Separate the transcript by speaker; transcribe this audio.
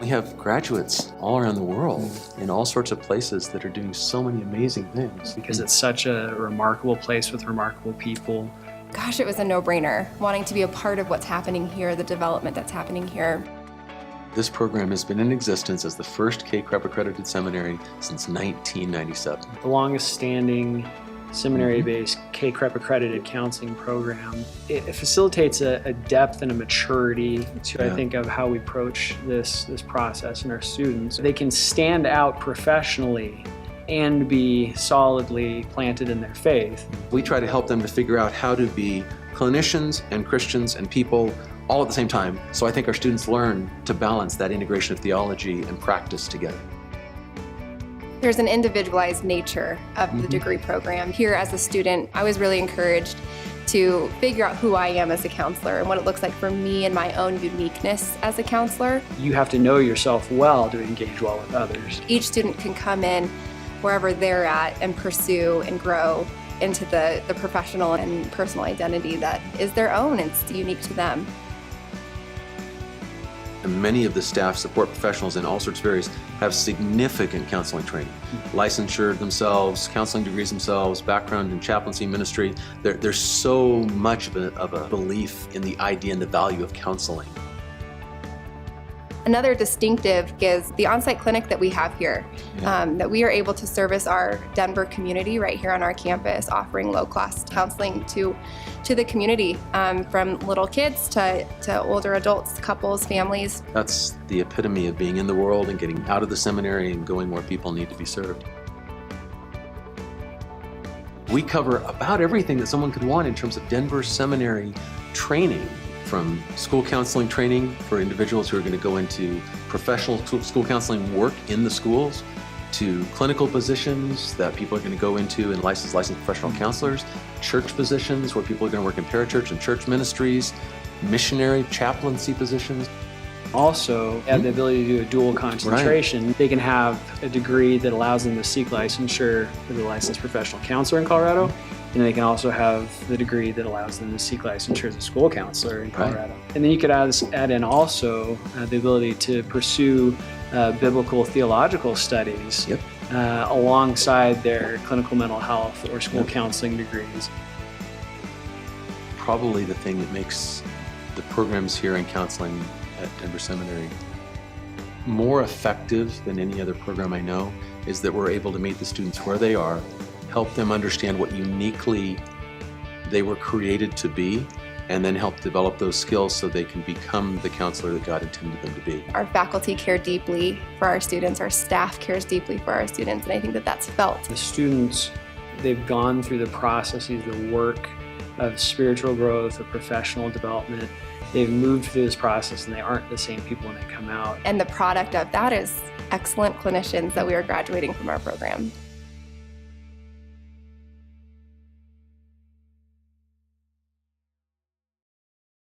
Speaker 1: We have graduates all around the world in all sorts of places that are doing so many amazing things.
Speaker 2: Because it's such a remarkable place with remarkable people.
Speaker 3: Gosh, it was a no-brainer, wanting to be a part of what's happening here, the development that's happening here.
Speaker 1: This program has been in existence as the first K-Crep accredited seminary since 1997.
Speaker 2: The longest standing seminary-based K-Crep accredited counseling program. It facilitates a depth and a maturity to, I think, of how we approach this process in our students. They can stand out professionally and be solidly planted in their faith.
Speaker 1: We try to help them to figure out how to be clinicians and Christians and people all at the same time. So I think our students learn to balance that integration of theology and practice together.
Speaker 3: There's an individualized nature of the degree program. Here as a student, I was really encouraged to figure out who I am as a counselor and what it looks like for me and my own uniqueness as a counselor.
Speaker 2: You have to know yourself well to engage well with others.
Speaker 3: Each student can come in wherever they're at and pursue and grow into the professional and personal identity that is their own. It's unique to them.
Speaker 1: And many of the staff support professionals in all sorts of areas have significant counseling training. Licensure themselves, counseling degrees themselves, background in chaplaincy ministry. There's so much of a belief in the idea and the value of counseling.
Speaker 3: Another distinctive is the on-site clinic that we have here, that we are able to service our Denver community right here on our campus, offering low-cost counseling to the community, from little kids to older adults, couples, families.
Speaker 1: That's the epitome of being in the world and getting out of the seminary and going where people need to be served. We cover about everything that someone could want in terms of Denver Seminary training, from school counseling training for individuals who are going to go into professional school counseling work in the schools, to clinical positions that people are going to go into and licensed professional counselors, church positions where people are going to work in parachurch and church ministries, missionary chaplaincy positions.
Speaker 2: Also have the ability to do a dual concentration. Right. They can have a degree that allows them to seek licensure as a licensed professional counselor in Colorado, and they can also have the degree that allows them to seek licensure as a school counselor in Colorado. Right. And then you could add in also the ability to pursue biblical theological studies alongside their clinical mental health or school counseling degrees.
Speaker 1: Probably the thing that makes the programs here in counseling at Denver Seminary more effective than any other program I know is that we're able to meet the students where they are, help them understand what uniquely they were created to be, and then help develop those skills so they can become the counselor that God intended them to be.
Speaker 3: Our faculty care deeply for our students, our staff cares deeply for our students, and I think that that's felt.
Speaker 2: The students, they've gone through the processes, the work of spiritual growth, of professional development. They've moved through this process and they aren't the same people when they come out.
Speaker 3: And the product of that is excellent clinicians that we are graduating from our program.